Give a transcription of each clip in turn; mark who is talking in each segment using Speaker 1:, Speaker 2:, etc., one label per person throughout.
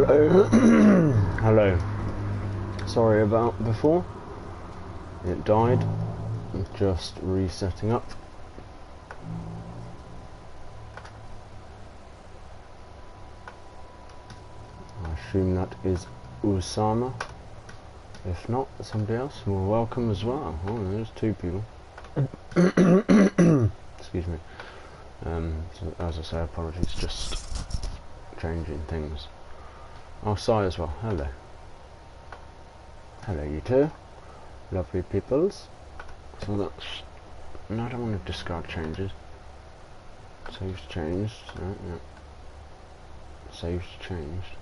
Speaker 1: Hello. Hello. Sorry about before. It died. I'm just resetting up. I assume that is Usama. If not, somebody else. Well, welcome as well. Oh, there's two people. Excuse me. So as I say, apologies, just changing things. Oh, Sai as well. Hello. Hello, you two. Lovely peoples. So that's... No, I don't want to discard changes. Saves changed. No. Saves changed.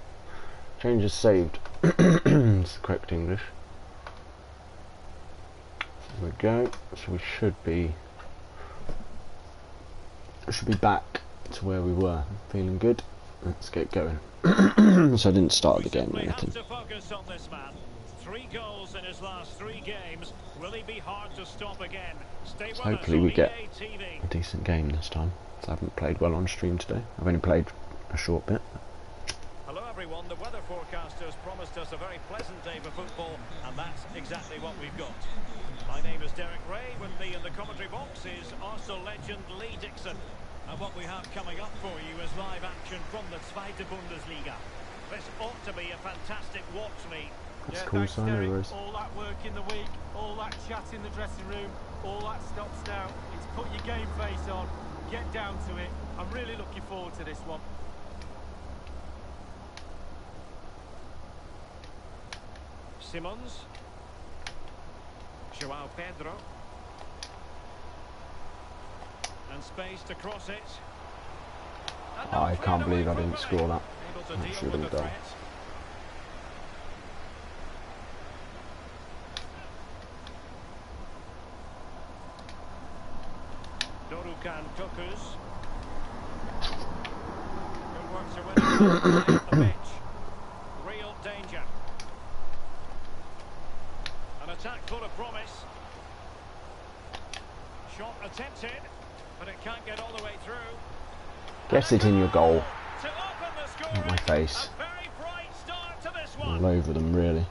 Speaker 1: Changes saved. It's the correct English. There we go. So we should be back to where we were. Feeling good. Let's get going. So I didn't start the game or anything.
Speaker 2: To focus on this man. 3 goals in his last 3 games. Will he be hard to stop again? Stay with
Speaker 1: Hopefully we get a decent game this time. So I haven't played well on stream today. I've only played a short bit.
Speaker 2: Hello everyone. The weather forecasters promised us a very pleasant day for football, and that's exactly what we've got. My name is Derek Ray. With me in the commentary box is Arsenal legend Lee Dixon. And what we have coming up for you is live action from the Zweite Bundesliga. This ought to be a fantastic watch, Lee.
Speaker 1: That's cool, Simon.
Speaker 3: All that work in the week, all that chat in the dressing room, all that stops now. It's put your game face on, get down to it. I'm really looking forward to this one.
Speaker 2: Simons. Joao Pedro. And space to cross it.
Speaker 1: I can't believe I didn't score that. I should have done.
Speaker 2: Dorukan Tokus. Good work to win the pitch. Real danger. An attack full of promise. Shot attempted, but it can't get all the way through.
Speaker 1: Get it in your goal.
Speaker 2: To open the scoring.
Speaker 1: Not my face.
Speaker 2: A very bright start to this one.
Speaker 1: All over them, really.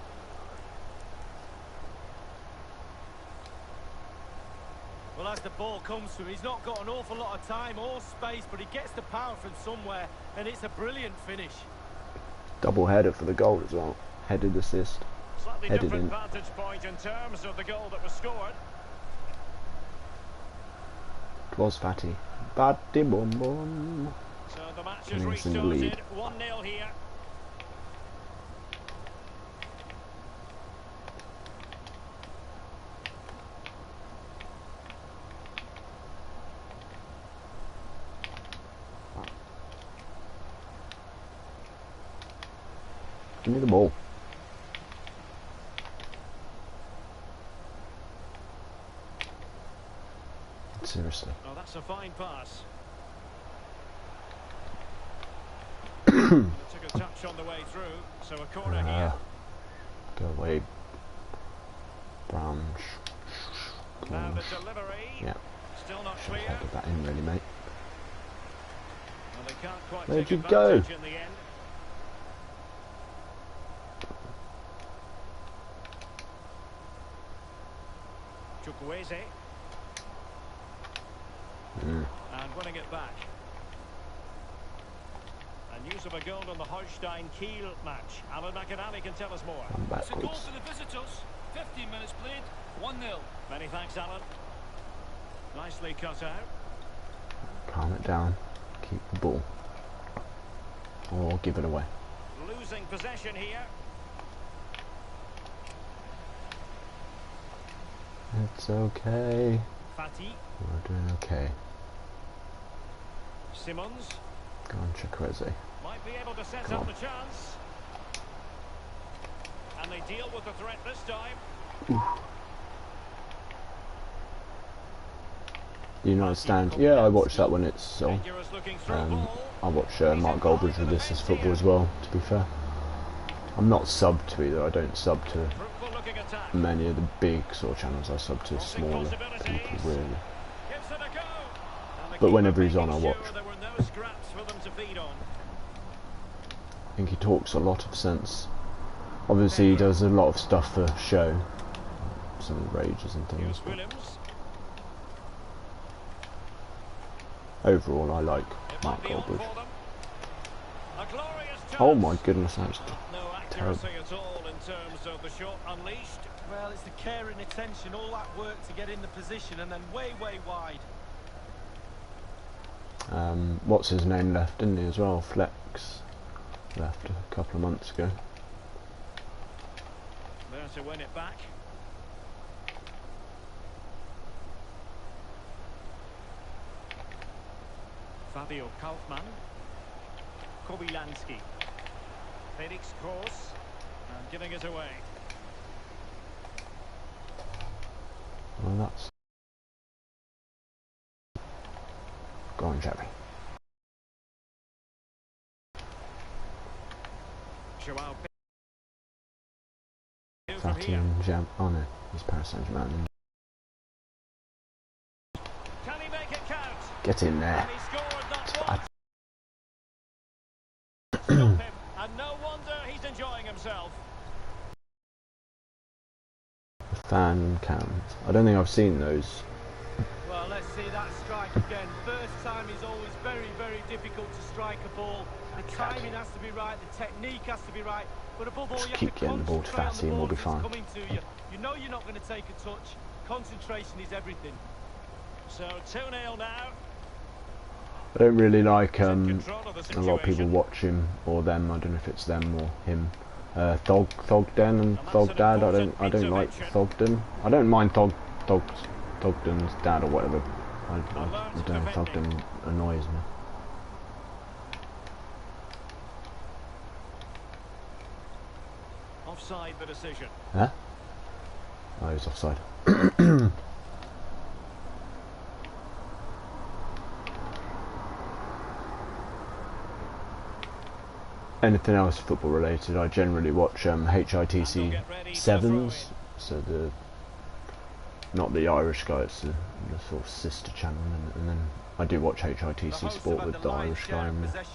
Speaker 3: Well, as the ball comes to him, he's not got an awful lot of time or space, but he gets the power from somewhere, and it's a brilliant finish.
Speaker 1: Double header for the goal as well. Headed assist.
Speaker 2: Slightly
Speaker 1: Headed
Speaker 2: different
Speaker 1: in.
Speaker 2: vantage point in terms of the goal that was scored.
Speaker 1: It was Fatty. Fatty boom boom.
Speaker 2: So the match is
Speaker 1: It's in the lead.
Speaker 2: restarted. 1-0 here.
Speaker 1: Give me the ball. Seriously.
Speaker 2: Oh, that's a fine pass. Took a touch on the way through, so a corner here.
Speaker 1: Go away. Brown.
Speaker 2: Now the delivery.
Speaker 1: Yeah.
Speaker 2: Still not
Speaker 1: Should
Speaker 2: clear.
Speaker 1: have headed that in, really, mate.
Speaker 2: Well, they can't quite
Speaker 1: Where'd
Speaker 2: take
Speaker 1: you go?
Speaker 2: advantage in the end. Chukwueze. And winning it back. And news of a goal in the Holstein-Kiel match. Alan McInally can tell us more.
Speaker 3: It's a goal for the visitors. 15 minutes played, 1-0.
Speaker 2: Many thanks, Alan. Nicely cut out.
Speaker 1: Calm it down. Keep the ball. Or give it away.
Speaker 2: Losing possession here.
Speaker 1: It's okay.
Speaker 2: Fati.
Speaker 1: We're doing okay.
Speaker 2: Simons.
Speaker 1: Go on, Chukwueze.
Speaker 2: Might be able to set
Speaker 1: Come
Speaker 2: up
Speaker 1: on.
Speaker 2: the chance. And they deal with the threat this time.
Speaker 1: The United stand. Yeah, I watched that when it's on.
Speaker 2: Dangerous looking through ball.
Speaker 1: I watch Mark Goldbridge with This Is Football as well, to be fair. I'm not subbed to either. I don't sub to
Speaker 2: Fruitful looking attack.
Speaker 1: many of the big sort of channels. I sub to smaller people, really.
Speaker 2: Gives it a go. And the
Speaker 1: But whenever
Speaker 2: keeper
Speaker 1: he's on, I
Speaker 2: making
Speaker 1: watch.
Speaker 2: sure there were no scraps for them to feed on.
Speaker 1: I think he talks a lot of sense. Obviously he does a lot of stuff for show, some rages and things, but overall I like Mark Goldbridge. Oh my goodness, that's terrible.
Speaker 2: At all in terms of the shot unleashed.
Speaker 3: Well, it's the care and attention, all that work to get in the position and then way wide.
Speaker 1: What's his name left, didn't he, as well? Flex left a couple of months ago.
Speaker 2: There to win it back. Fabio Kaufmann. Kobylanski. Felix Kroos. And giving it away.
Speaker 1: Well, that's... Go on, Jerry.
Speaker 2: Joao
Speaker 1: Fatty and Jam... Oh no, he's Paris Saint-Germain.
Speaker 2: Can he make it count?
Speaker 1: Get in there.
Speaker 2: And he scored that one. Stop him. And no wonder he's enjoying himself.
Speaker 1: Fan cams. I don't think I've seen those.
Speaker 3: Well, let's see that strike again. First time is always very difficult to strike a ball. The timing has to be right, the technique has to be right, but above all, you have to
Speaker 1: keep getting the ball to Fatty and we'll be fine.
Speaker 3: Coming to you. You know you're not going to take a touch. Concentration is everything.
Speaker 2: So 2-0 now.
Speaker 1: I don't really like a lot of people watch him or them. I don't know if it's them or him. Thogden and Thogdad. I don't like Thogden. I don't mind Thogden's dad or whatever. I don't know. Thogden annoys me.
Speaker 2: Offside the decision.
Speaker 1: Huh? Oh, he's offside. Anything else football related, I generally watch HITC 7s, so not the Irish guy, it's the sort of sister channel, and then I do watch HITC Sport with the Irish guy and the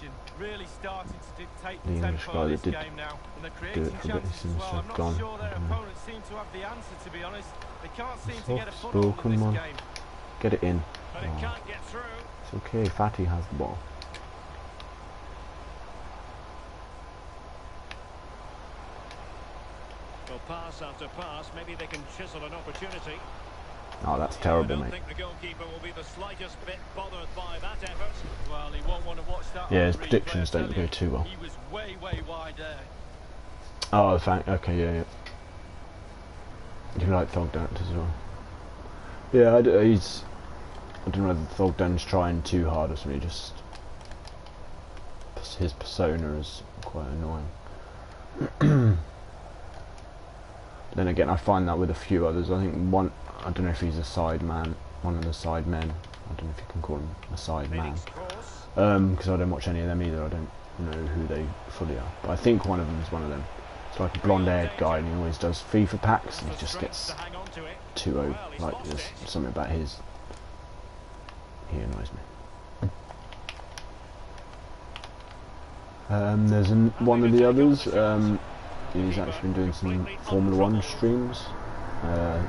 Speaker 1: English guy that did do it for a bit. He seems to have gone. Saarbrucken, come on, get it in. Oh. It's okay, Fatty has the ball.
Speaker 2: Well, pass after pass, maybe they can chisel an opportunity.
Speaker 1: Oh, that's terrible, mate.
Speaker 2: I don't think the goalkeeper will be the slightest bit bothered by that effort.
Speaker 3: Well, he won't want to watch that.
Speaker 1: Yeah, his predictions don't go too well.
Speaker 3: He was way wide there.
Speaker 1: Oh, okay, yeah. You like Thogden as well. Yeah, I don't know whether Thogden's trying too hard or something. Just his persona is quite annoying. Then again, I find that with a few others. I think one, I don't know if he's a side man, one of the side men. I don't know if you can call him a side man. Because I don't watch any of them either. I don't know who they fully are. But I think one of them is one of them. It's like a blonde-haired guy, and he always does FIFA packs, and he just gets too old. Like, there's something about his. He annoys me. There's one of the others. He's actually been doing some Formula 1 streams.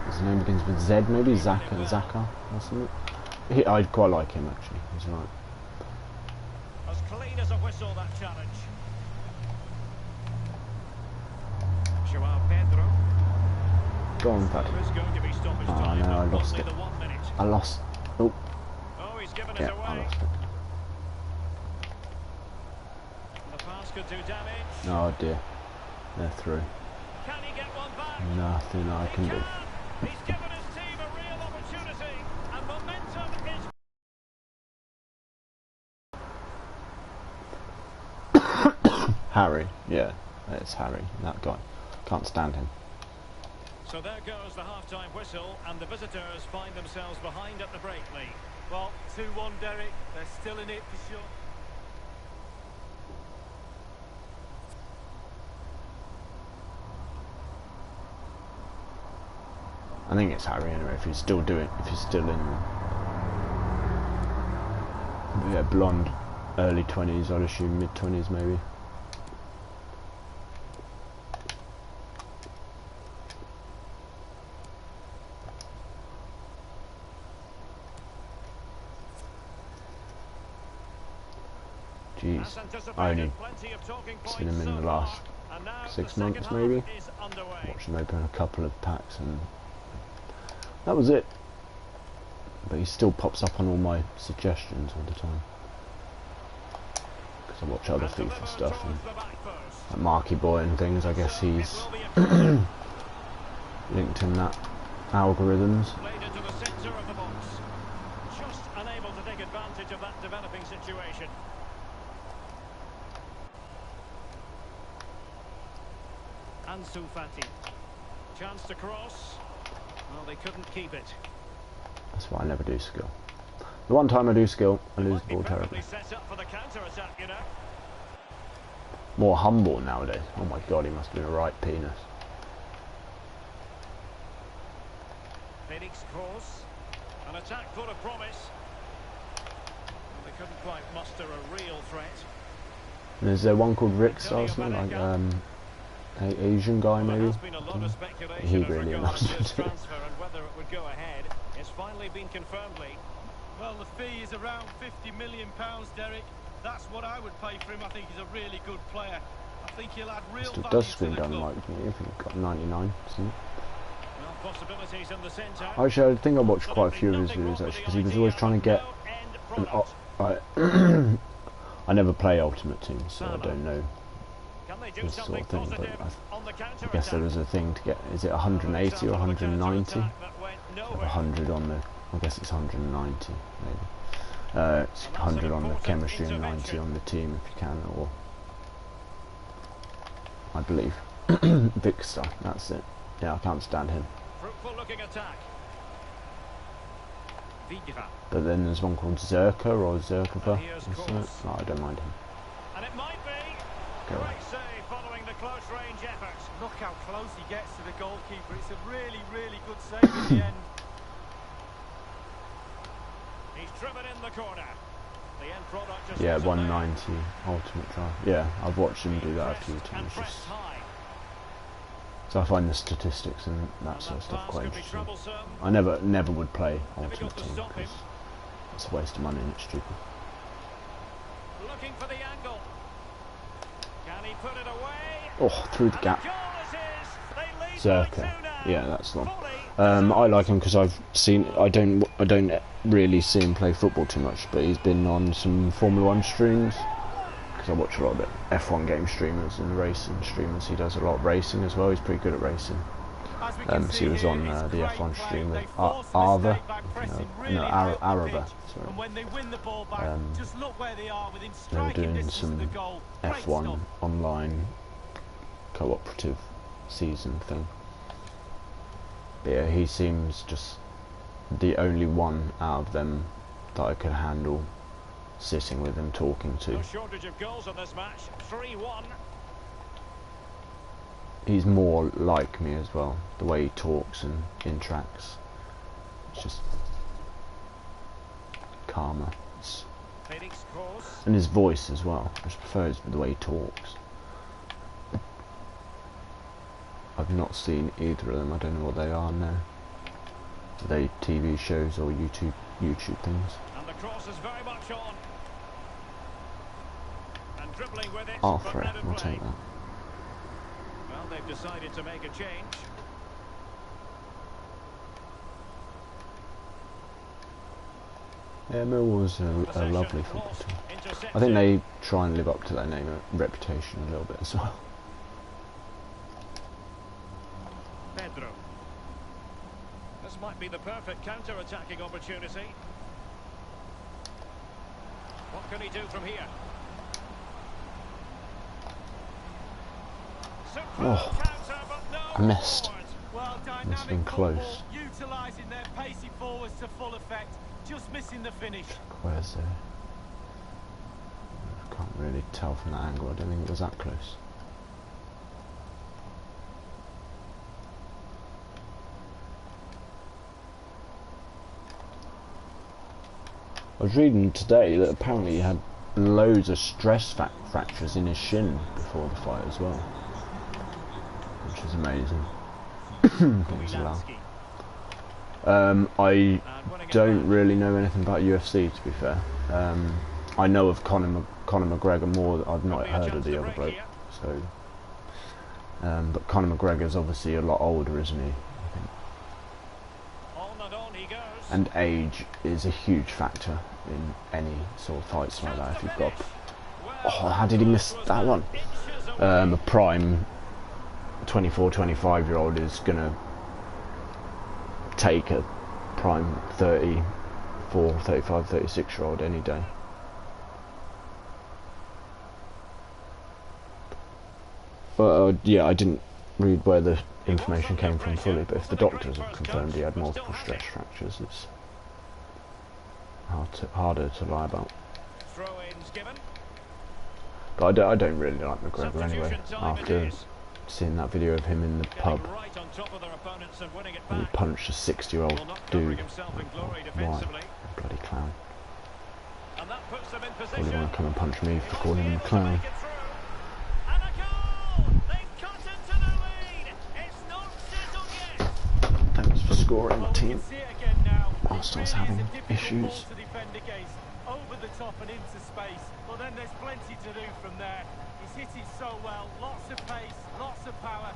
Speaker 1: His name begins with Z, maybe Zaka or something. I quite like him actually. He's right.
Speaker 2: As clean as a whistle, that challenge. Joao Pedro.
Speaker 1: Go on, Paddy. Oh no, I lost it. I lost. Oh.
Speaker 2: Oh, he's given it
Speaker 1: Yeah,
Speaker 2: away.
Speaker 1: I lost it.
Speaker 2: The pass could do damage.
Speaker 1: Oh dear. They're through.
Speaker 2: Can he get one back?
Speaker 1: Nothing I can do.
Speaker 2: He's given his team a real opportunity, and momentum is...
Speaker 1: Harry, yeah, it's Harry, that guy. Can't stand him.
Speaker 2: So there goes the half-time whistle, and the visitors find themselves behind at the break, Lee.
Speaker 3: Well, 2-1, Derek. They're still in it for sure.
Speaker 1: I think it's Harry anyway, if he's still in, yeah, blonde, early 20s, I'd assume mid 20s maybe. he's only seen him in the last 6 months maybe. Watched him open a couple of packs and that was it. But he still pops up on all my suggestions all the time. Because I watch other FIFA stuff and like Marky Boy and things, I guess he's linked in that algorithms.
Speaker 2: Just unable to take advantage of that developing situation. Ansu Fati. Chance to cross. Well, they couldn't keep it.
Speaker 1: That's why I never do skill. The one time I do skill, I lose the ball terribly.
Speaker 2: Set up for the counter-attack, you know.
Speaker 1: More humble nowadays. Oh my god, he must have been a right penis.
Speaker 2: Felix Kroos. An attack full of promise. Well, they couldn't quite muster a real threat.
Speaker 1: And is there one called Rick or something? Like, Asian guy maybe? He really loves it.
Speaker 2: And whether it would go ahead, it's finally been confirmed, Lee.
Speaker 3: Well, the fee is around £50 million, Derek. That's what I would pay for him. I think he's a really good player. I think he'll add real
Speaker 1: Still
Speaker 3: value
Speaker 1: does
Speaker 3: to
Speaker 1: screen
Speaker 3: the
Speaker 1: down
Speaker 3: club.
Speaker 1: like me if you've got 99, isn't it?
Speaker 2: Well, possibilities in the centre.
Speaker 1: Actually, I think I watched quite a few of his videos actually because he was always trying to get an I never play Ultimate Team, so I don't know this sort of thing, but I guess there was a thing to get, is it 180 or 190? 100 on the, I guess it's 190 maybe. It's 100 on the chemistry and 90 on the team if you can, or I believe Victor, that's it. Yeah, I can't stand him.
Speaker 2: Fruitful looking attack.
Speaker 1: But then there's one called Zerka or Zerkova. No, I don't mind him.
Speaker 2: And it might be.
Speaker 1: Go
Speaker 2: Great save following the close range effort.
Speaker 3: Look how close he gets to the goalkeeper. It's a really, really good save in the end.
Speaker 2: He's driven in the corner. The end product just
Speaker 1: Yeah, 190 ultimate drive. Yeah, I've watched him do that a few times. So I find the statistics and that sort of stuff quite interesting. I never would play Ultimate Team because it's a waste of money and it's stupid.
Speaker 2: Looking for the angle. Can he put it away?
Speaker 1: Oh, through the gap. Zerka. Yeah, that's the one. I like him because I've seen. I don't really see him play football too much, but he's been on some Formula 1 streams. Because I watch a lot of F1 game streamers and racing streamers. He does a lot of racing as well. He's pretty good at racing. So he was on the F1 stream with Arva, Arava. Sorry. They were doing some F1 online cooperative season thing. But yeah, he seems just the only one out of them that I could handle sitting with and talking to.
Speaker 2: No shortage of goals on this match. 3-1.
Speaker 1: He's more like me as well. The way he talks and interacts, it's just calmer. And his voice as well. I just prefer the way he talks. I've not seen either of them. I don't know what they are now. Are they TV shows or YouTube things?
Speaker 2: And the cross is very much on. And dribbling with it.
Speaker 1: Arthur, I'll take that.
Speaker 2: Well, they've decided to make a change.
Speaker 1: Yeah, Millwall's a lovely football team. I think they try and live up to their name and reputation a little bit as well.
Speaker 2: Pedro. This might be the perfect counter-attacking opportunity. What can he do from here?
Speaker 1: Oh,
Speaker 2: Counter, but no
Speaker 1: I missed.
Speaker 3: Well,
Speaker 1: It's been close.
Speaker 3: Utilising their pacey forwards to full effect, just missing the finish.
Speaker 1: Where's it? I can't really tell from that angle. I don't think it was that close. I was reading today that apparently he had loads of stress fractures in his shin before the fight as well, which is amazing. I don't really know anything about UFC, to be fair. I know of Conor Conor McGregor more. I've not heard of the other bloke. So, but Conor McGregor's obviously a lot older, isn't he? I think.
Speaker 2: On he goes.
Speaker 1: And age is a huge factor in any sort of fights like that. If you've got, oh, how did he miss that one? A prime 24, 25-year-old is gonna take a prime 34, 35, 36-year-old any day. Yeah, I didn't read where the information came from fully, but if the doctors have confirmed he had multiple stress fractures, it's harder to lie about. But I don't really like McGregor anyway, after seeing that video of him in the pub when he punched a 60-year-old dude. Why? Bloody clown. Probably want to come and punch me for calling him a clown. Thanks for scoring, team. Whilst I was having issues.
Speaker 3: Over the top and into space, but then there's plenty to do from there. He's hit it so well, lots of pace, lots of power.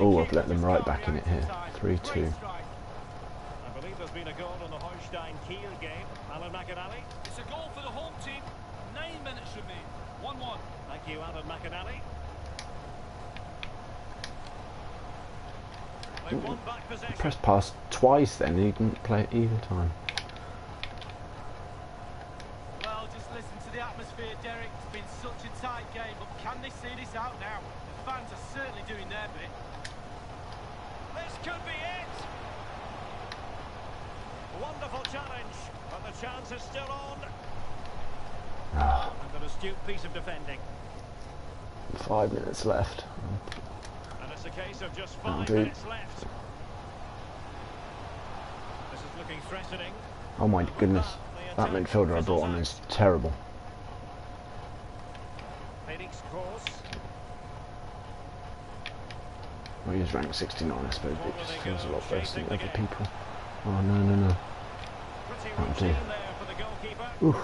Speaker 1: Oh, I've let them right back in it here. 3-2.
Speaker 2: I believe there's been a goal on the Holstein-Kiel game. Alan McInally.
Speaker 4: It's a goal for the home team. 9 minutes remain. 1-1.
Speaker 2: Thank you, Alan McInally. They've won back possession.
Speaker 1: Pressed pass twice then, he didn't play it either time.
Speaker 3: Well, just listen to the atmosphere, Derek. It's been such a tight game, but can they see this out now? The fans are certainly doing their bit.
Speaker 2: This could be it. Wonderful challenge, but the chance is still on. And an astute piece of defending.
Speaker 1: 5 minutes left.
Speaker 2: And it's a case of just 5 minutes left. This is looking threatening.
Speaker 1: Oh my goodness, that midfielder I brought on is terrible.
Speaker 2: Felix Kroos.
Speaker 1: Well, he's ranked 69, I suppose, but it just feels a lot worse than other people. Oh, no. That'll do. Oof.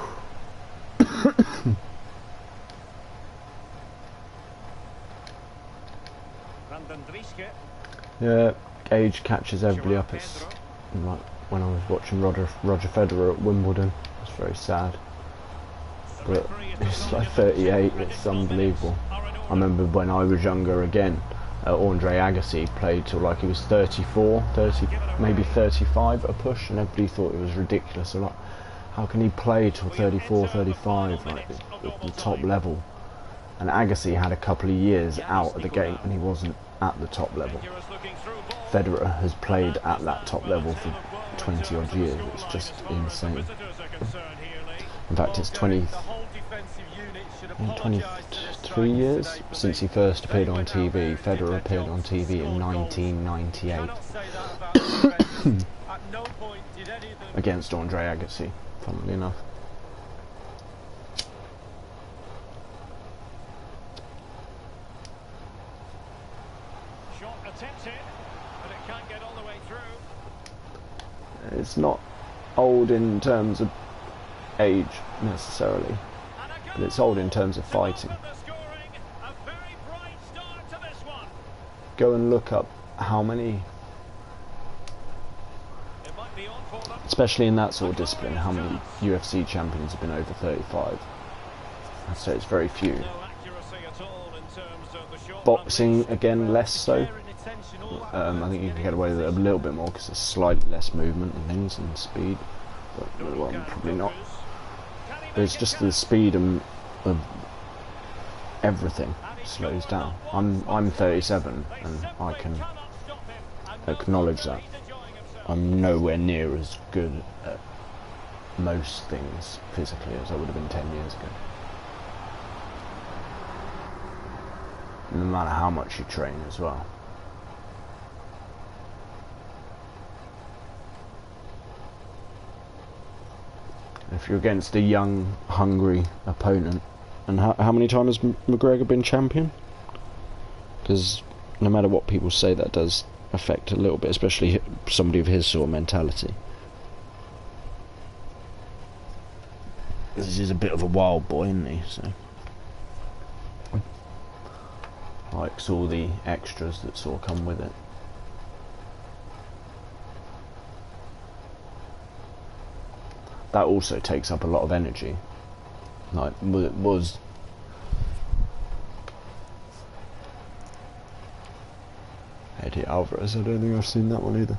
Speaker 1: Yeah, age catches everybody up. It's like when I was watching Roger Federer at Wimbledon. It's very sad. But he's like 38, it's unbelievable. I remember when I was younger again, Andre Agassi played till like he was 34, 30, maybe 35 at a push, and everybody thought it was ridiculous. So like, how can he play till 34, 35, like at the top level? And Agassi had a couple of years out of the game and he wasn't at the top level. Federer has played at that top level for 20 odd years. It's just insane. In fact, it's 23 years since he first appeared on TV. Federer appeared on TV in 1998 against Andre Agassi, funnily enough. It's not old in terms of age necessarily, but it's old in terms of fighting. Go and look up how many, especially in that sort of discipline, how many UFC champions have been over 35. I'd say it's very few. Boxing, again, less so. I think you can get away with it a little bit more because there's slightly less movement and things and speed, but well, probably not. There's just the speed of everything slows down. I'm 37 and I can acknowledge that I'm nowhere near as good at most things physically as I would have been 10 years ago. No matter how much you train as well. If you're against a young, hungry opponent, and how many times has McGregor been champion? Because no matter what people say, that does affect a little bit, especially somebody of his sort of mentality. This is a bit of a wild boy, isn't he? So likes all the extras that sort of come with it. That also takes up a lot of energy. Like, it was... Eddie Alvarez, I don't think I've seen that one either.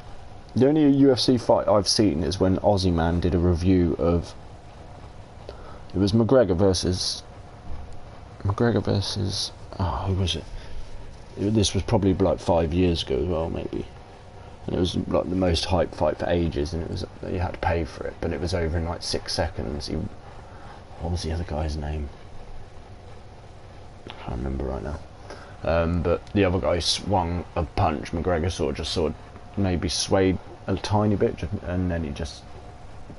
Speaker 1: The only UFC fight I've seen is when Aussie Man did a review of... It was McGregor versus... Oh, who was it? This was probably like 5 years ago as well, maybe. And it was like the most hyped fight for ages, and it was, you had to pay for it, but it was over in like 6 seconds. What was the other guy's name? I can't remember right now. But the other guy swung a punch. McGregor sort of maybe swayed a tiny bit, and then he just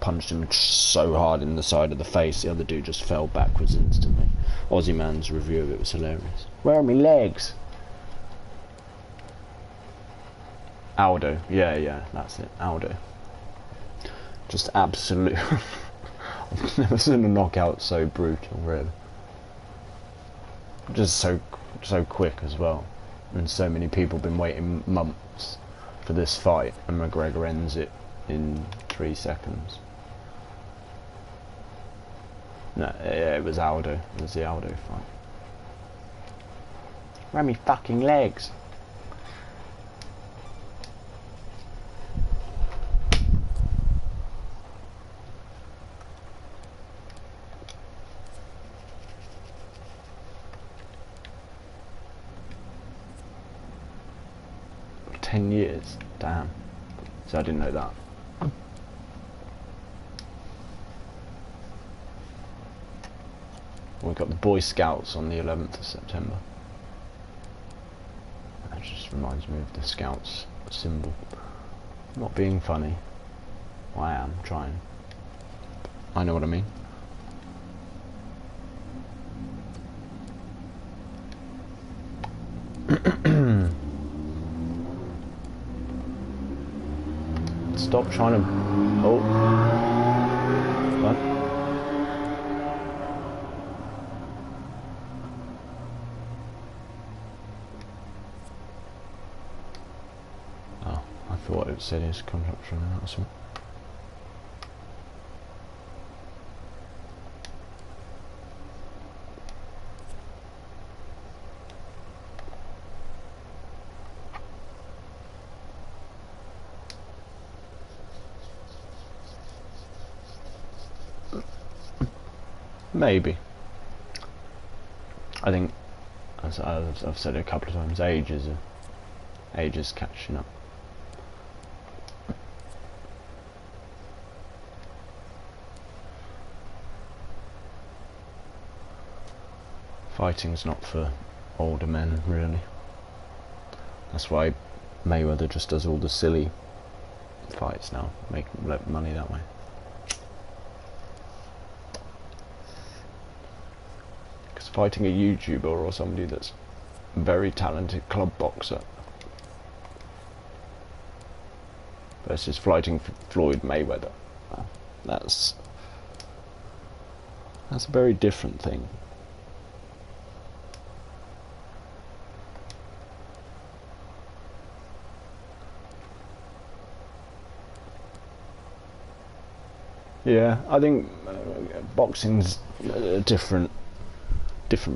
Speaker 1: punched him so hard in the side of the face, the other dude just fell backwards instantly. Aussie Man's review of it was hilarious. Where are my legs? Aldo, yeah, that's it, Aldo. Just absolute. I've never seen a knockout so brutal, really. Just so quick as well, and so many people have been waiting months for this fight, and McGregor ends it in 3 seconds. No, yeah, it was Aldo. It was the Aldo fight. Where are my fucking legs? Years, damn. So I didn't know that. We got the Boy Scouts on the 11th of September. That just reminds me of the Scouts symbol. I'm not being funny. I am trying. I know what I mean. Stop trying to... Oh. What? Oh, I thought it said his contract running out or something. Maybe. I think, as I've said it a couple of times, age is catching up. Fighting's not for older men, really. That's why Mayweather just does all the silly fights now, make money that way. Fighting a YouTuber or somebody that's a very talented club boxer versus fighting Floyd Mayweather, that's a very different thing. Yeah, I think boxing's different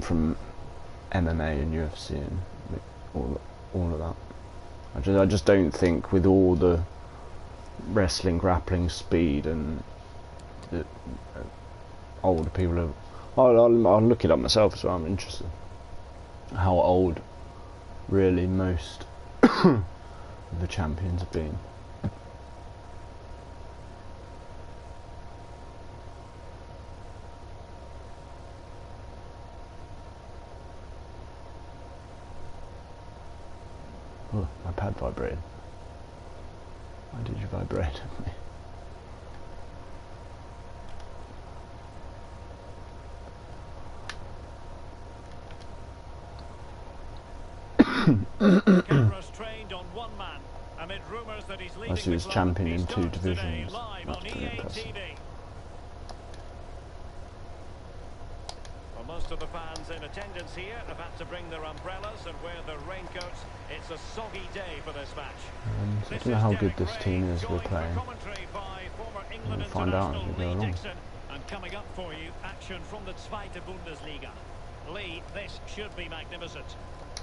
Speaker 1: from MMA and UFC and all of that. I just don't think, with all the wrestling, grappling, speed, and the older people are... I'll look it up myself as well, I'm interested. How old really most of the champions have been. Oh, my pad vibrated. Why did you vibrate at me?
Speaker 2: Cameras trained on one man amid rumours that he's leaving.
Speaker 1: He was champion in 2 divisions.
Speaker 2: Live on
Speaker 1: That's pretty
Speaker 2: EA
Speaker 1: impressive.
Speaker 2: TV. Well, most most of the fans in attendance here have had to bring their umbrellas and wear their raincoats. It's a soggy day for this match.
Speaker 1: I don't know how good this team is we're playing. We'll find out as we go along.
Speaker 2: And coming up for you, action from the Zweite Bundesliga. Lee, this should be magnificent.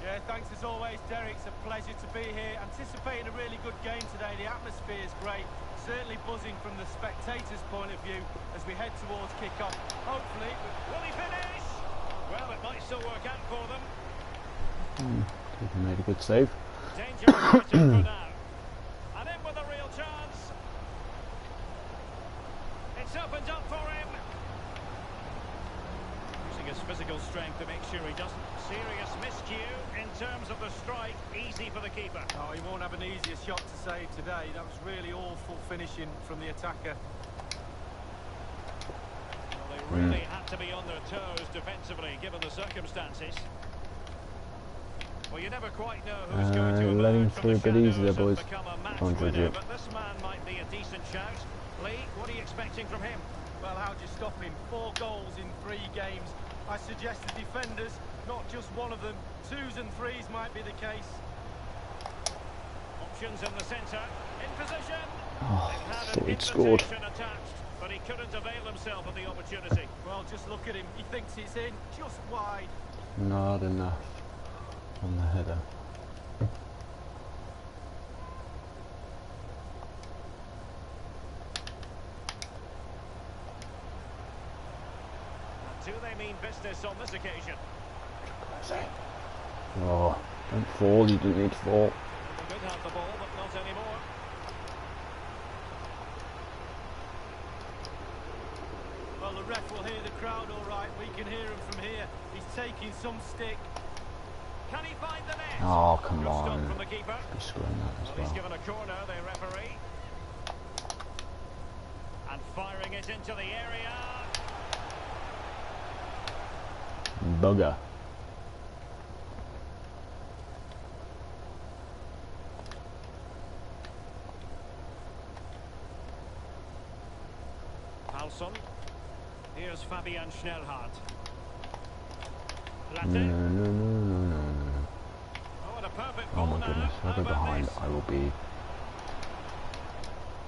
Speaker 3: Yeah, thanks as always, Derek. It's a pleasure to be here. Anticipating a really good game today. The atmosphere is great. Certainly buzzing from the spectators' point of view as we head towards kick-off. Hopefully...
Speaker 2: Will he finish? Well, it might still work out for them.
Speaker 1: He made a good save.
Speaker 2: Danger averted for now. And in with a real chance. It's opened up for him. Using his physical strength to make sure he doesn't. Serious miscue in terms of the strike. Easy for the keeper.
Speaker 3: Oh, he won't have an easier shot to save today. That was really awful finishing from the attacker.
Speaker 2: Well, they really had to be on their toes defensively, given the circumstances. Well, you never quite know who's going to
Speaker 1: let him
Speaker 2: emerge
Speaker 1: through a
Speaker 2: from
Speaker 1: bit
Speaker 2: the
Speaker 1: easier,
Speaker 2: shadows
Speaker 1: boys.
Speaker 2: and become a match
Speaker 1: Come on,
Speaker 2: winner,
Speaker 1: Georgie.
Speaker 2: but this man might be a decent shout. Lee, what are you expecting from him?
Speaker 3: Well, how do you stop him? 4 goals in 3 games. I suggest the defenders, not just one of them. 2s and 3s might be the case.
Speaker 2: Options in the centre. In position.
Speaker 1: Oh,
Speaker 2: They've had
Speaker 1: thought
Speaker 2: an
Speaker 1: he'd scored.
Speaker 2: invitation attached, but he couldn't avail himself of the opportunity.
Speaker 3: Well, just look at him. He thinks it's in, just wide.
Speaker 1: Not enough on the header.
Speaker 2: Do they mean business on this occasion?
Speaker 1: Oh, don't fall, you didn't need to fall.
Speaker 2: They could have the ball, but not anymore.
Speaker 3: Well, the ref will hear the crowd all right. We can hear him from here. He's taking some stick.
Speaker 2: Can he find the net?
Speaker 1: Oh, come
Speaker 2: Good stop
Speaker 1: on.
Speaker 2: from the keeper.
Speaker 1: Be scoring that as
Speaker 2: Well, he's
Speaker 1: well.
Speaker 2: given a corner, the referee. And firing it into the area.
Speaker 1: Bugger.
Speaker 2: Palsson. Here's Fabian Schnellhardt.
Speaker 1: No,
Speaker 2: Latte.
Speaker 1: no, no, no, no, no.
Speaker 2: Oh, and a perfect
Speaker 1: Oh
Speaker 2: ball
Speaker 1: my
Speaker 2: now.
Speaker 1: goodness, if I
Speaker 2: How
Speaker 1: go
Speaker 2: about
Speaker 1: behind,
Speaker 2: this?
Speaker 1: I will be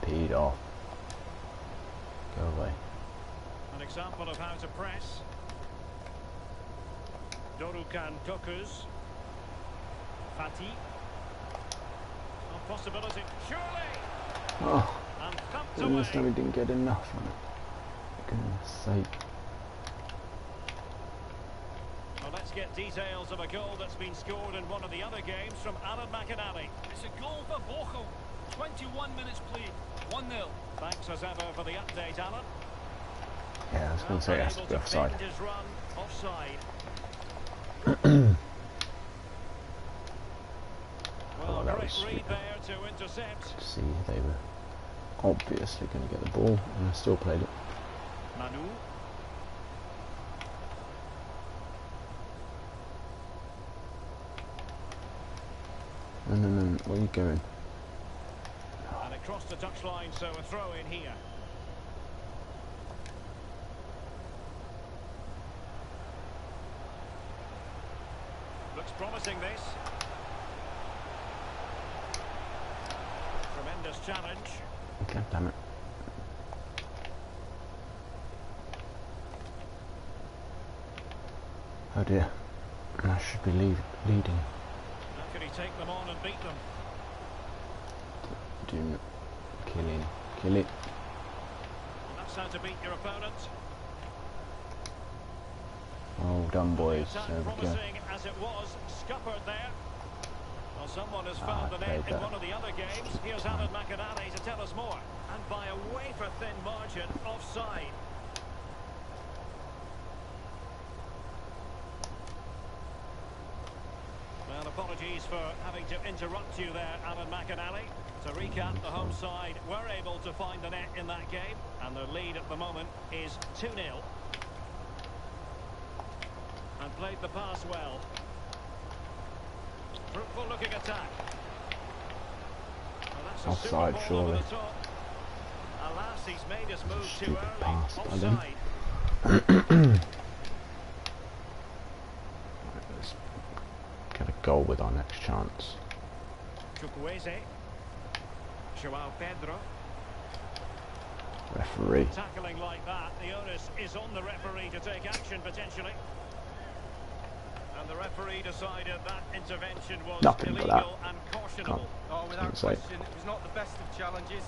Speaker 1: peed off. Go away.
Speaker 2: An example of how to press. Dorukan Tokus. Fati. A possibility. Surely!
Speaker 1: Oh,
Speaker 2: And thumped
Speaker 1: goodness, no,
Speaker 2: away.
Speaker 1: we didn't get enough. For goodness sake.
Speaker 2: Well, let's get details of a goal that's been scored in one of the other games from Alan McInally.
Speaker 4: It's a goal for Bochum. 21 minutes played. 1-0.
Speaker 2: Thanks as ever for the update, Alan.
Speaker 1: Yeah, I was going to say it has to be offside.
Speaker 2: Bend his run offside. Well,
Speaker 1: Oh, that
Speaker 2: great
Speaker 1: was
Speaker 2: read
Speaker 1: stupid.
Speaker 2: there to intercept.
Speaker 1: See, they were obviously going to get the ball, and I still played it.
Speaker 2: Manu.
Speaker 1: No, no, no, where are you going?
Speaker 2: And across the touchline, so a throw in here. Looks promising, this. Tremendous challenge.
Speaker 1: Okay, damn it. Oh dear. I should be leading.
Speaker 2: How could he take them on and beat them?
Speaker 1: Do not kill him. Kill it.
Speaker 2: And that's how to beat your opponent.
Speaker 1: Well done, boys.
Speaker 2: Attack
Speaker 1: There we go.
Speaker 2: promising as it was, scuppered there. Well, someone has found the
Speaker 1: played
Speaker 2: net in
Speaker 1: that.
Speaker 2: one of the other games. Here's Alan McInally to tell us more. And by a wafer-thin margin, offside. Well, apologies for having to interrupt you there, Alan McInally. To recap, the home side were able to find the net in that game, and their lead at the moment is 2-0. And played the pass well. Fruitful looking attack. Well, that's a
Speaker 1: Offside,
Speaker 2: super ball over
Speaker 1: surely.
Speaker 2: the top. Alas, he's made his move too
Speaker 1: Stupid
Speaker 2: early.
Speaker 1: pass by them.
Speaker 2: Offside.
Speaker 1: Let's get a goal with our next chance.
Speaker 2: Chukwueze. Joao Pedro.
Speaker 1: Referee.
Speaker 2: Tackling like that, the onus is on the referee to take action potentially. And the referee decided that intervention was
Speaker 1: Nothing for that.
Speaker 2: illegal and cautionable.
Speaker 3: Oh, without question, it was not the best of challenges.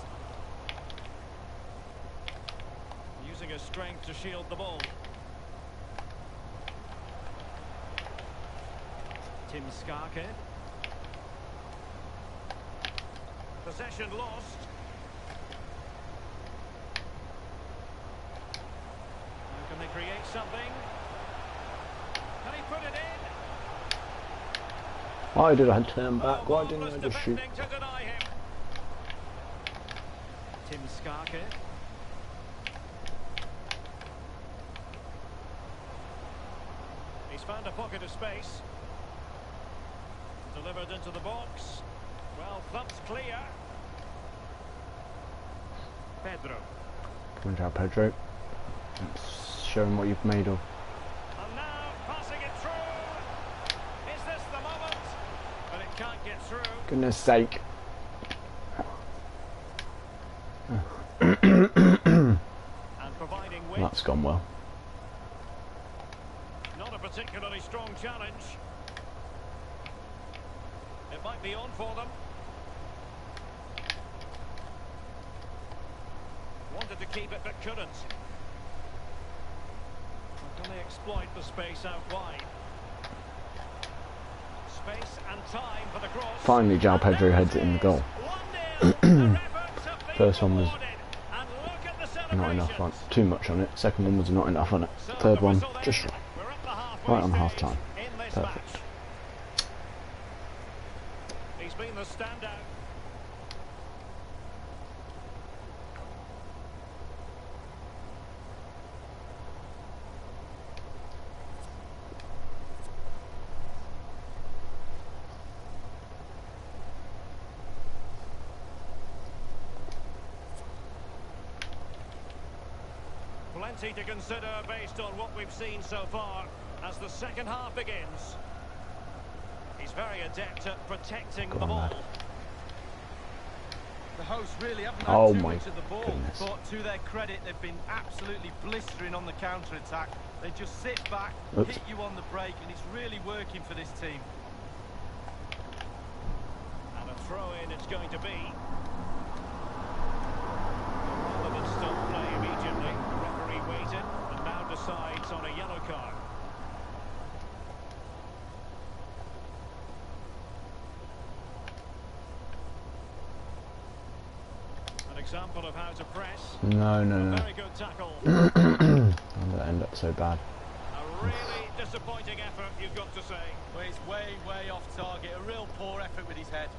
Speaker 2: Using his strength to shield the ball. Tim Skarke. Possession lost. How can they create something? Can he put it in?
Speaker 1: Why did I turn back? Why didn't I
Speaker 2: Marvellous
Speaker 1: just shoot?
Speaker 2: defending to deny him. Tim Skarke. He's found a pocket of space. Delivered into the box. Well, thumped clear. Pedro.
Speaker 1: Come on, Joao Pedro. Let's show him what you've made of.
Speaker 2: And now passing it through. Is this the moment? But it can't get through.
Speaker 1: Goodness sake.
Speaker 2: And providing width.
Speaker 1: That's gone well.
Speaker 2: Not a particularly strong challenge. It might be on for them. Wanted to keep it but couldn't. How can they exploit the space out wide? Space and time for the cross.
Speaker 1: Finally, Joao Pedro heads it in the goal. First one was not enough on, too much on it. Second one was not enough on it. Third one, just right. Right on half time. Perfect.
Speaker 2: He's been the standout. Plenty to consider based on what we've seen so far as the second half begins. He's very adept at protecting the ball.
Speaker 1: Lad.
Speaker 3: The hosts really haven't had
Speaker 1: Oh
Speaker 3: too
Speaker 1: my
Speaker 3: much of the ball,
Speaker 1: goodness.
Speaker 3: but to their credit, they've been absolutely blistering on the counter-attack. They just sit back,
Speaker 1: Oops.
Speaker 3: hit you on the break, and it's really working for this team.
Speaker 2: And a throw-in it's going to be. Rather than stop play immediately, the referee waited and now decides on a yellow card. An example of how to press.
Speaker 1: No, no, no.
Speaker 2: Very good tackle.
Speaker 1: I'm gonna end up so bad.
Speaker 2: A really disappointing effort, you've got to say.
Speaker 3: Well, he's way off target. A real poor effort with his head.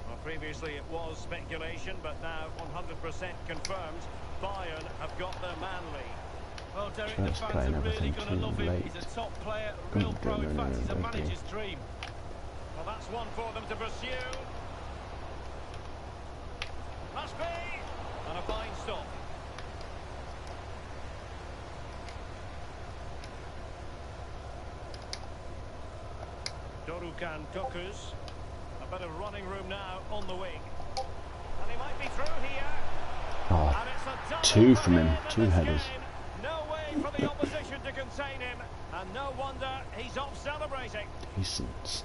Speaker 2: Well, previously it was speculation, but now 100% confirmed. Bayern have got their man lead.
Speaker 3: Well, Derek,
Speaker 1: Trying
Speaker 3: the
Speaker 1: to
Speaker 3: fans
Speaker 1: play
Speaker 3: are really
Speaker 1: everything
Speaker 3: going to
Speaker 1: too
Speaker 3: love him.
Speaker 1: late.
Speaker 3: He's a top player, a real pro. In fact, he's a manager's dream.
Speaker 2: Well, that's one for them to pursue. Must be. And a fine stop. Dorukan Tokus. A bit of running room now on the wing. And he might be through here.
Speaker 1: Oh,
Speaker 2: And it's a double
Speaker 1: two
Speaker 2: for
Speaker 1: from him,
Speaker 2: in
Speaker 1: 2
Speaker 2: this
Speaker 1: headers.
Speaker 2: game. No way for the opposition to contain him. And no wonder he's off celebrating.
Speaker 1: Decent.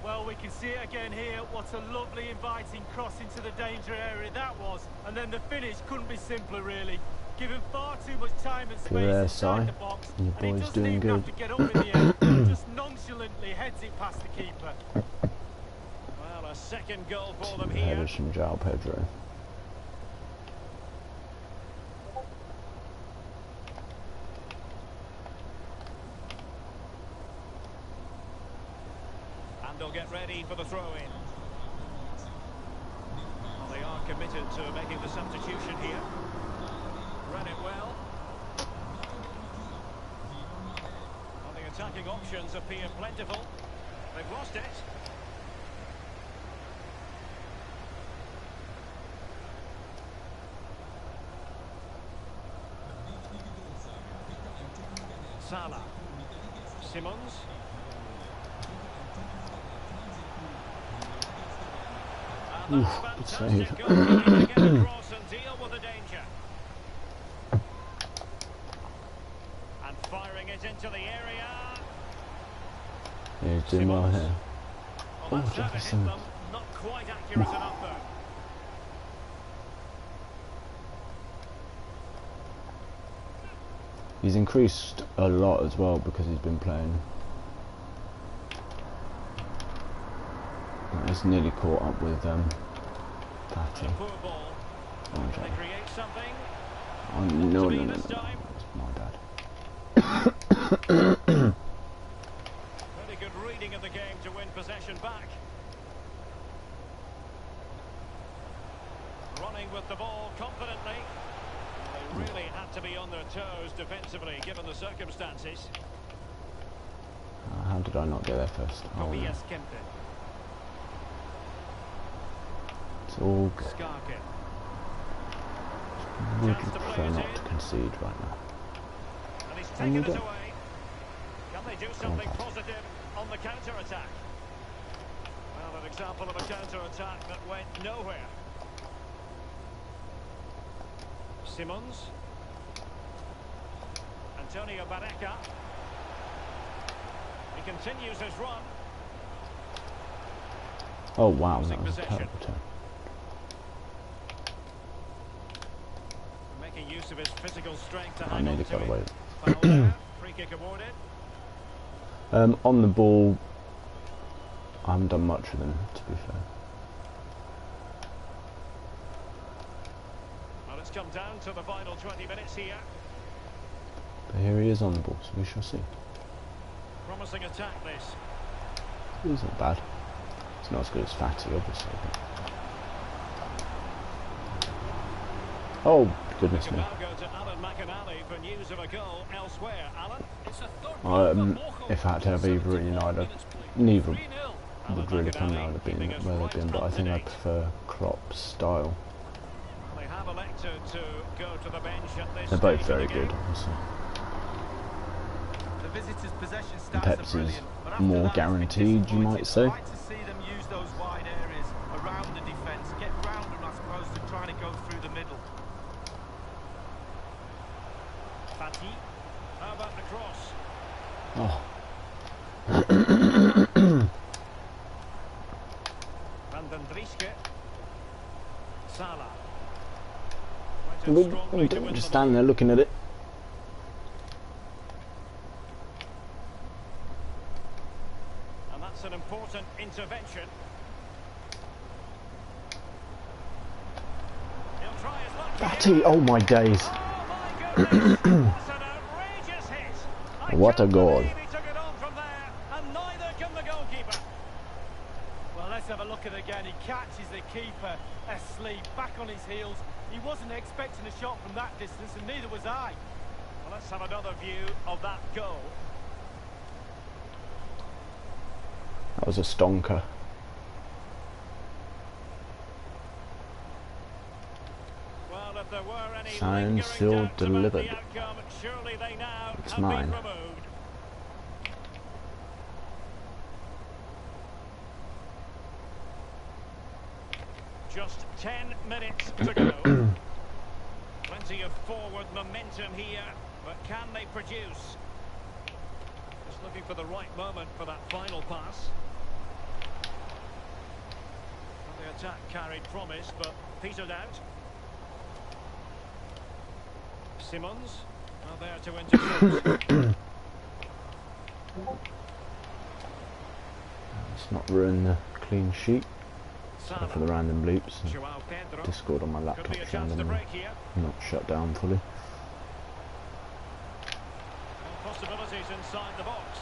Speaker 3: Well, we can see it again here. What a lovely inviting cross into the danger area that was. And then the finish couldn't be simpler, really. Given far too much time and space
Speaker 1: there,
Speaker 3: inside
Speaker 1: Si.
Speaker 3: the box.
Speaker 1: Your
Speaker 3: And he
Speaker 1: boy's
Speaker 3: doesn't
Speaker 1: doing
Speaker 3: even have
Speaker 1: good.
Speaker 3: to get up in the air. Just nonchalantly heads it past the keeper.
Speaker 2: Well, a second goal for them
Speaker 1: 2
Speaker 2: here.
Speaker 1: headers from Joao Pedro.
Speaker 2: And they'll get ready for the throw-in. Well, they are committed to making the substitution here. Read it well. Well, the attacking options appear plentiful. They've lost it. Salah. Simons. And that's
Speaker 1: Good
Speaker 2: fantastic
Speaker 1: save.
Speaker 2: goalkeeping to get across and deal with the danger. And firing it into the area.
Speaker 1: Yeah, he's doing well here.
Speaker 2: Well, that's
Speaker 1: Oh,
Speaker 2: how to hit
Speaker 1: Jefferson.
Speaker 2: them. Not quite accurate enough though.
Speaker 1: He's increased a lot as well because he's been playing. He's nearly caught up with Fatty.
Speaker 2: A poor ball.
Speaker 1: Oh,
Speaker 2: Can they create something?
Speaker 1: oh, no,
Speaker 2: To be
Speaker 1: no, no, no,
Speaker 2: this
Speaker 1: no.
Speaker 2: time.
Speaker 1: That's my bad.
Speaker 2: Very good reading of the game to win possession back. Running with the ball confidently. They really had to be on their toes defensively given the circumstances.
Speaker 1: How did I not get there first? Oh, no.
Speaker 2: Tobias Kempten.
Speaker 1: It's all good.
Speaker 2: Skarke.
Speaker 1: Would
Speaker 2: Chance to play
Speaker 1: prefer
Speaker 2: it
Speaker 1: not
Speaker 2: in.
Speaker 1: to concede right now.
Speaker 2: And he's
Speaker 1: And
Speaker 2: taken
Speaker 1: we
Speaker 2: it
Speaker 1: don't.
Speaker 2: away. Can they do
Speaker 1: Go on,
Speaker 2: something
Speaker 1: Pat.
Speaker 2: positive on the counter-attack? Well, an example of a counter-attack that went nowhere. Simons. Antonio Barreca. He continues his run.
Speaker 1: Oh wow,
Speaker 2: Losing
Speaker 1: that was a
Speaker 2: possession.
Speaker 1: terrible turn.
Speaker 2: Making use of his physical strength to
Speaker 1: I
Speaker 2: hang on
Speaker 1: nearly
Speaker 2: to
Speaker 1: got
Speaker 2: it.
Speaker 1: away.
Speaker 2: Foul there. Free kick awarded.
Speaker 1: On the ball, I haven't done much with him, to be fair.
Speaker 2: Well, it's come down to the final 20 minutes here.
Speaker 1: But here he is on the ball, so we shall see.
Speaker 2: Promising attack this.
Speaker 1: He's not bad. It's not as good as Fatty, obviously. But... Oh, goodness
Speaker 2: We can
Speaker 1: me.
Speaker 2: now go to Alan McInally for news of a goal elsewhere. Alan?
Speaker 4: It's a third goal for Bochum.
Speaker 1: If I had to have either
Speaker 4: 74
Speaker 1: United,
Speaker 4: minutes played.
Speaker 1: neither
Speaker 4: 3-0.
Speaker 1: would really come now would have been
Speaker 2: keeping us
Speaker 1: where
Speaker 2: right
Speaker 1: they've been, but I
Speaker 2: up
Speaker 1: think
Speaker 2: to
Speaker 1: I
Speaker 2: date.
Speaker 1: prefer Klopp's style.
Speaker 2: They have elected to go to the bench at this
Speaker 1: They're both
Speaker 2: stage of
Speaker 1: very
Speaker 2: the
Speaker 1: good,
Speaker 2: game.
Speaker 1: obviously.
Speaker 3: The visitors' possession
Speaker 1: And
Speaker 3: stats
Speaker 1: Pep's
Speaker 3: are
Speaker 1: is
Speaker 3: brilliant, but after
Speaker 1: more
Speaker 3: that, it's been
Speaker 1: guaranteed, you might say.
Speaker 3: disappointing. I'd like to see them use those wide areas around the defence, get round them as opposed to trying to go through the middle.
Speaker 2: Fatty. How about the cross?
Speaker 1: Oh,
Speaker 2: Van den Drieske. Salah.
Speaker 1: we don't just stand there looking at it.
Speaker 2: And that's an important intervention. He'll try his luck.
Speaker 1: Fatty, oh my days.
Speaker 2: Oh my goodness! What an outrageous hit! I
Speaker 1: What a
Speaker 2: can't
Speaker 1: goal.
Speaker 2: believe he took it on from there, and neither can the goalkeeper.
Speaker 3: Well, let's have a look at it again. He catches the keeper asleep, back on his heels. He wasn't expecting a shot from that distance, and neither was I.
Speaker 2: Well, let's have another view of that goal.
Speaker 1: That was a stonker.
Speaker 2: Well, if there were any
Speaker 1: Signed,
Speaker 2: lingering
Speaker 1: sealed,
Speaker 2: doubts about
Speaker 1: delivered.
Speaker 2: the outcome, surely they now
Speaker 1: It's
Speaker 2: have
Speaker 1: mine.
Speaker 2: been removed. Just 10 minutes to go. Plenty of forward momentum here, but can they produce? Just looking for the right moment for that final pass. Well, the attack carried promise, but petered out. Simons, now there to intercept.
Speaker 1: Let's not ruin the clean sheet. Sorry
Speaker 2: Salah.
Speaker 1: for the random bleeps.
Speaker 2: Joao Pedro.
Speaker 1: Discord on my
Speaker 2: Could
Speaker 1: laptop
Speaker 2: be a chance
Speaker 1: showing
Speaker 2: to
Speaker 1: them
Speaker 2: break here.
Speaker 1: not shut down fully.
Speaker 2: And possibilities inside the box.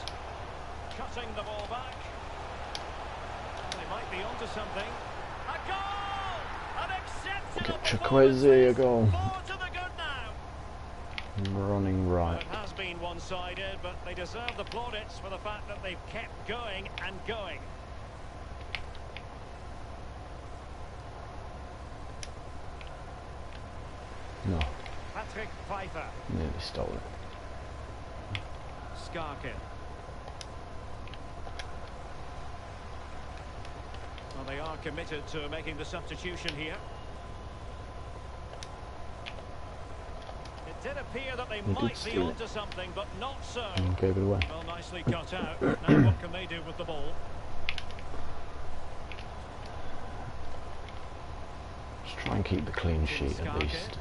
Speaker 2: Cutting the ball back. They might be onto something. A goal! An exceptional performance.
Speaker 1: Chukwueze a goal.
Speaker 2: 4 to the good now.
Speaker 1: Running
Speaker 2: Well,
Speaker 1: right.
Speaker 2: it has been one-sided, but they deserve the plaudits for the fact that they've kept going and going.
Speaker 1: No,
Speaker 2: Patrick Pfeiffer.
Speaker 1: nearly stole it.
Speaker 2: Skarkin. Well, they are committed to making the substitution here. It did appear that they might be onto something, but not so.
Speaker 1: And gave it away.
Speaker 2: Well, nicely cut out. Now what can they do with the ball?
Speaker 1: Just try and keep the clean sheet at least.